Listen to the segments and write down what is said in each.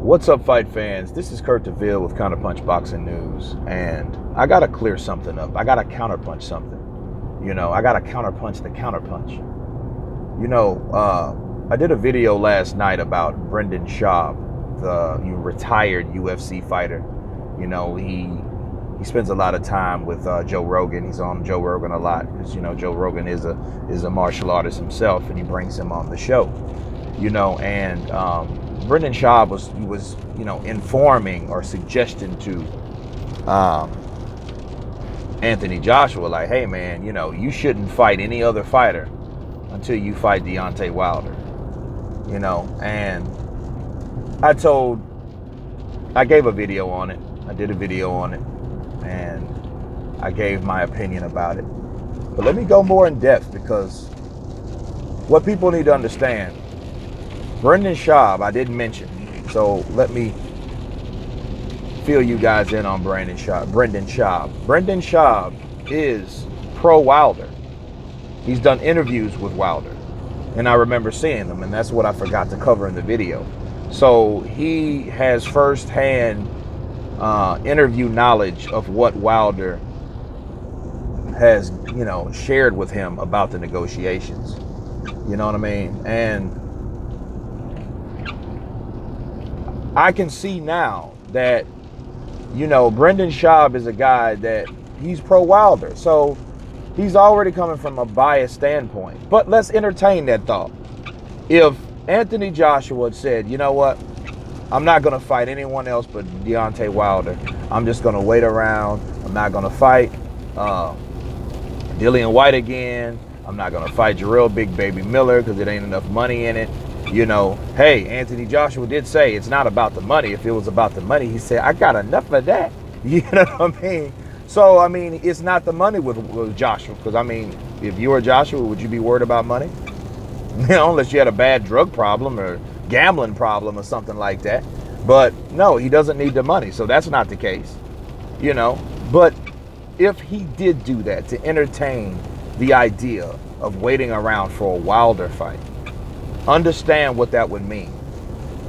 What's up, fight fans? This is Kurt DeVille with Counterpunch Boxing News, and I gotta clear something up. I gotta counterpunch something. I gotta counterpunch the counterpunch. I did a video last night about Brendan Schaub, the retired UFC fighter. He spends a lot of time with Joe Rogan. He's on Joe Rogan a lot because Joe Rogan is a martial artist himself, and he brings him on the show. Brendan Schaub was informing or suggesting to Anthony Joshua, like, hey man, you shouldn't fight any other fighter until you fight Deontay Wilder. And I gave a video on it. I did a video on it, and I gave my opinion about it. But let me go more in depth, because what people need to understand, Brendan Schaub, I didn't mention. So let me fill you guys in on Brendan Schaub. Brendan Schaub is pro Wilder. He's done interviews with Wilder, and I remember seeing them, and that's what I forgot to cover in the video. So he has firsthand interview knowledge of what Wilder has, shared with him about the negotiations. You know what I mean? And I can see now that, Brendan Schaub is a guy that he's pro Wilder. So he's already coming from a biased standpoint. But let's entertain that thought. If Anthony Joshua had said, you know what, I'm not going to fight anyone else but Deontay Wilder. I'm just going to wait around. I'm not going to fight Dillian White again. I'm not going to fight Jarrell Big Baby Miller because it ain't enough money in it. Hey, Anthony Joshua did say it's not about the money. If it was about the money, he said, I got enough of that. You know what I mean? So, it's not the money with Joshua. Because, if you were Joshua, would you be worried about money? Unless you had a bad drug problem or gambling problem or something like that. But no, he doesn't need the money. So that's not the case. But if he did do that to entertain the idea of waiting around for a Wilder fight, understand what that would mean.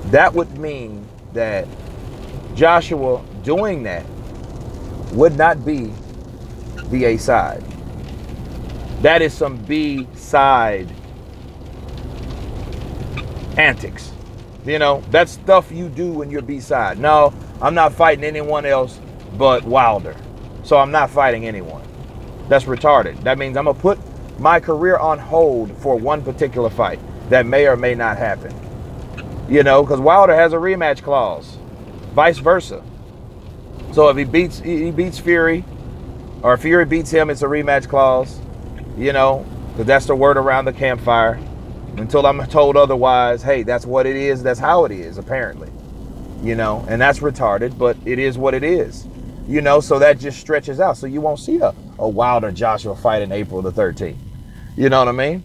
That would mean that Joshua doing that would not be the A side. That is some B side antics. That's stuff you do when you're B side. No, I'm not fighting anyone else but Wilder. So I'm not fighting anyone. That's retarded. That means I'm going to put my career on hold for one particular fight that may or may not happen. Because Wilder has a rematch clause, vice versa. So if he beats Fury, or if Fury beats him, it's a rematch clause. Because that's the word around the campfire. Until I'm told otherwise, hey, that's what it is. That's how it is, apparently. And that's retarded, but it is what it is. So that just stretches out. So you won't see a Wilder Joshua fight in April the 13th. You know what I mean?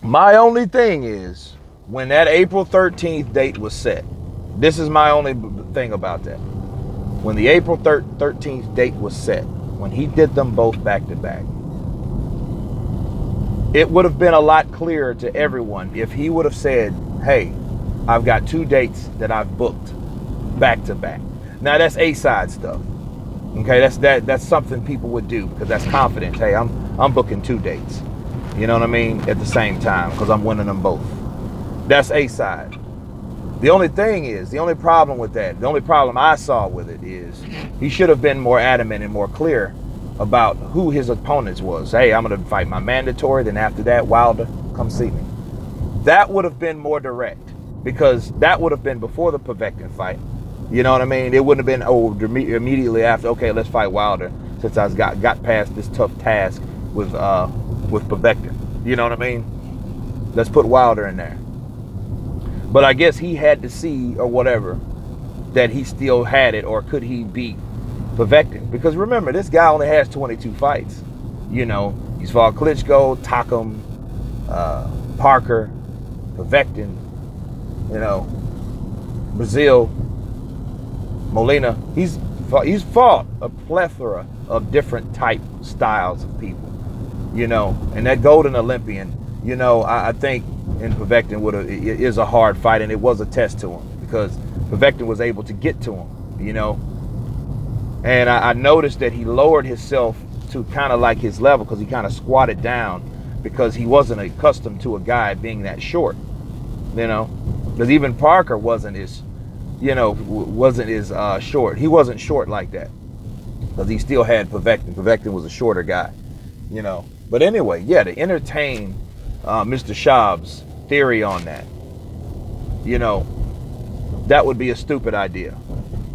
My only thing is, when that April 13th date was set, this is my only thing about that. When the April 13th date was set, when he did them both back to back, it would have been a lot clearer to everyone if he would have said, hey, I've got 2 dates that I've booked back to back. Now that's A-side stuff. Okay, that's something people would do because that's confidence. Hey, I'm booking 2 dates. You know what I mean? At the same time, because I'm winning them both. That's A-side. The only problem with that, the only problem I saw with it is he should have been more adamant and more clear about who his opponents was. Hey, I'm going to fight my mandatory, then after that, Wilder, come see me. That would have been more direct, because that would have been before the Povetkin fight. You know what I mean? It wouldn't have been immediately after, okay, let's fight Wilder, since I got past this tough task with Povetkin. You know what I mean? Let's put Wilder in there. But I guess he had to see, or whatever, that he still had it, or could he beat Povetkin? Because remember, this guy only has 22 fights. He's fought Klitschko, Takam, Parker, Povetkin, Brazil, Molina. He's fought a plethora of different type styles of people. And that Golden Olympian, I think in Povetkin is a hard fight, and it was a test to him. because Povetkin was able to get to him, you know. And I noticed that he lowered himself to kind of like his level, because he kind of squatted down, because he wasn't accustomed to a guy being that short, you know. Because even Parker wasn't as, you know, short. He wasn't short like that, because he still had Povetkin. Povetkin was a shorter guy, you know. But anyway, yeah, to entertain Mr. Schaub's theory on that, you know, that would be a stupid idea,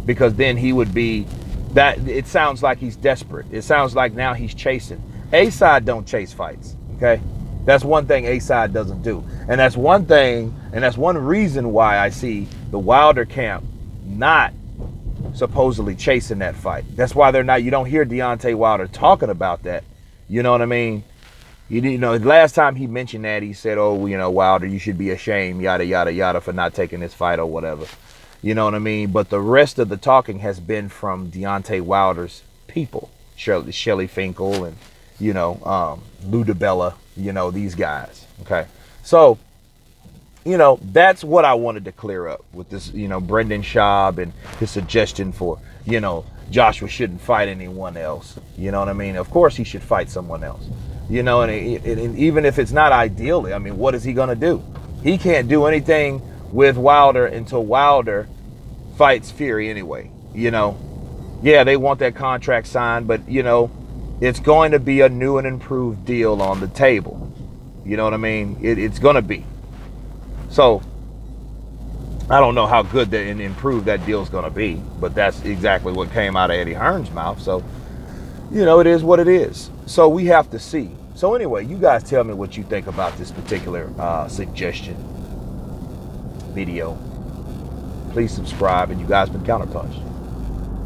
because then he would be, that it sounds like he's desperate. It sounds like now he's chasing. A-Side don't chase fights, okay? That's one thing A-Side doesn't do. And that's one thing, and that's one reason why I see the Wilder camp not supposedly chasing that fight. That's why they're not, you don't hear Deontay Wilder talking about that. You know what I mean? You know, last time he mentioned that, he said, oh, you know, Wilder, you should be ashamed, yada, yada, yada, for not taking this fight or whatever. You know what I mean? But the rest of the talking has been from Deontay Wilder's people. Shelly Finkel and, you know, Lou DiBella, you know, these guys. Okay. So, you know, that's what I wanted to clear up with this, you know, Brendan Schaub and his suggestion for, you know, Joshua shouldn't fight anyone else. You know what I mean? Of course he should fight someone else. You know, and even if it's not ideally, I mean, what is he going to do? He can't do anything with Wilder until Wilder fights Fury anyway. You know, yeah, they want that contract signed, but, you know, it's going to be a new and improved deal on the table. You know what I mean? It's going to be. So, I don't know how good and improved that deal is going to be, but that's exactly what came out of Eddie Hearn's mouth. So, you know, it is what it is. So we have to see. So anyway, you guys tell me what you think about this particular suggestion video. Please subscribe, and you guys been Counterpunched.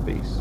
Peace.